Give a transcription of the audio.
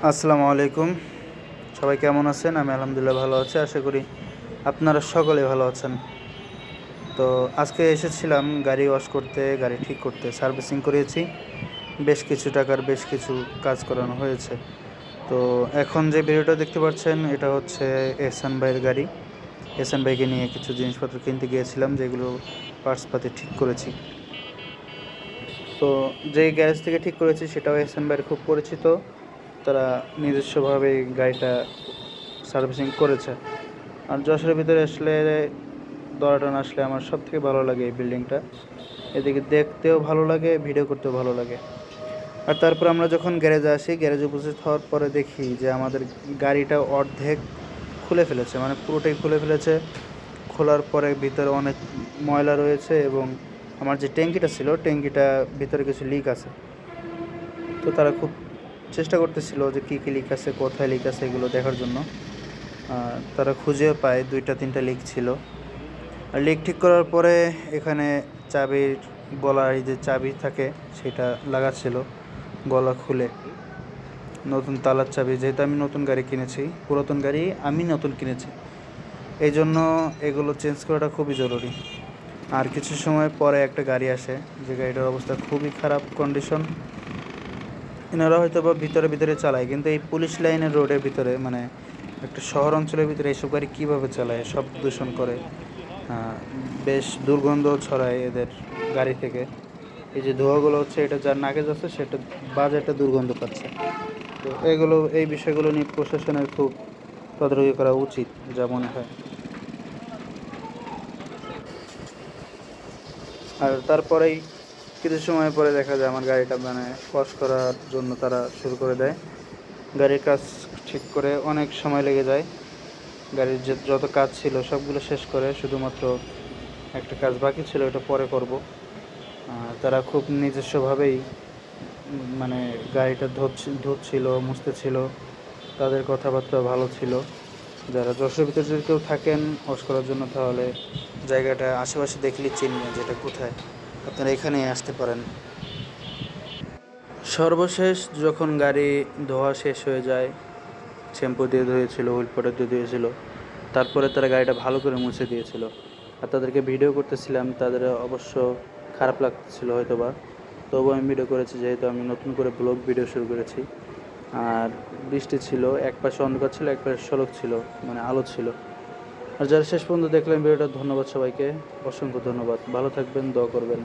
আসসালামু আলাইকুম। সবাই কেমন আছেন? আমি আলহামদুলিল্লাহ ভালো আছি। আশা করি আপনারা সকলে ভালো আছেন। তো আজকে এসেছিলাম গাড়ি ওয়াশ করতে, গাড়ি ঠিক করতে। সার্ভিসিং করিয়েছি। বেশ কিছু টাকার বেশ কিছু কাজ করানো হয়েছে। তো এখন যে ভিডিওটা দেখতে পাচ্ছেন এটা হচ্ছে এহসান ভাইয়ের গাড়ি। এহসান ভাইকে নিয়ে কিছু জিনিসপত্র কিনতে গিয়েছিলাম, যেগুলো পার্টসপাতি ঠিক করেছি। তো যেই গ্যারেজ থেকে ঠিক করেছি সেটাও এহসান ভাইয়ের খুব পরিচিত। তারা নিজস্বভাবে গাড়িটা সার্ভিসিং করেছে। আর যশোরের ভিতরে আসলে দরাটান আসলে আমার সব থেকে ভালো লাগে এই বিল্ডিংটা। এদিকে দেখতেও ভালো লাগে, ভিডিও করতেও ভালো লাগে। আর তারপর আমরা যখন গ্যারেজে আসি, গ্যারেজে উপস্থিত হওয়ার পরে দেখি যে আমাদের গাড়িটা অর্ধেক খুলে ফেলেছে, মানে পুরোটাই খুলে ফেলেছে। খোলার পরে ভিতরে অনেক ময়লা রয়েছে এবং আমার যে ট্যাঙ্কিটা ছিল, ট্যাঙ্কিটা ভিতরে কিছু লিক আছে। তো তারা খুব চেষ্টা করতেছিল যে কী কী লিক আছে, কোথায় লিক আছে এগুলো দেখার জন্য। তারা খুঁজেও পায় 2-3টা লিক ছিল। আর লিক ঠিক করার পরে এখানে চাবির গলার যে চাবি থাকে সেটা লাগাচ্ছিল, গলা খুলে। নতুন তালার চাবি, যেহেতু আমি নতুন গাড়ি কিনেছি, পুরাতন গাড়ি আমি নতুন কিনেছি, এই জন্য এগুলো চেঞ্জ করাটা খুবই জরুরি। আর কিছু সময় পরে একটা গাড়ি আসে, যে গাড়িটার অবস্থা খুবই খারাপ কন্ডিশন। এনারা হয়তো বা ভিতরে ভিতরে চালায়, কিন্তু এই পুলিশ লাইনের রোডের ভিতরে, মানে একটা শহর অঞ্চলের ভিতরে এইসব গাড়ি কীভাবে চালায়, শব্দ দূষণ করে, বেশ দুর্গন্ধ ছড়ায় এদের গাড়ি থেকে। এই যে ধোঁয়াগুলো হচ্ছে, এটা যার নাকে যাচ্ছে সেটা বাজে একটা দুর্গন্ধ পাচ্ছে। তো এই বিষয়গুলো নিয়ে প্রশাসনের খুব তদারকি করা উচিত যা মনে হয়। আর তারপরেই কিছু সময় পরে দেখা যায় আমার গাড়িটা মানে ওয়াশ করার জন্য তারা শুরু করে দেয়। গাড়ির কাজ ঠিক করে অনেক সময় লেগে যায়। গাড়ির যে যত কাজ ছিল সবগুলো শেষ করে শুধুমাত্র একটা কাজ বাকি ছিল, এটা পরে করব। তারা খুব নিজস্বভাবেই মানে গাড়িটা ধুচ্ছিল, মুছতেছিল। তাদের কথাবার্তা ভালো ছিল। যারা যশোরের ভিতরে যদি কেউ থাকেন ওয়াশ করার জন্য, তাহলে জায়গাটা আশেপাশে দেখলেই চিনবেন যেটা কোথায়। আপনারা এখানেই আসতে পারেন। সর্বশেষ যখন গাড়ি ধোয়া শেষ হয়ে যায়, শ্যাম্পু দিয়ে ধুয়েছিল, হুইল পাউডার দিয়ে ধুয়েছিল, তারপরে তারা গাড়িটা ভালো করে মুছে দিয়েছিল। আর তাদেরকে ভিডিও করতেছিলাম, তাদের অবশ্য খারাপ লাগতেছিল হয়তো বা, তবুও আমি ভিডিও করেছি, যেহেতু আমি নতুন করে ব্লগ ভিডিও শুরু করেছি। আর বৃষ্টি ছিল, এক পাশে অন্ধকার ছিল, এক পাশে সড়ক ছিল, মানে আলো ছিল। আর যারা শেষ পর্যন্ত দেখলেন ভিডিওটা, ধন্যবাদ সবাইকে, অসংখ্য ধন্যবাদ। ভালো থাকবেন, দোয়া করবেন।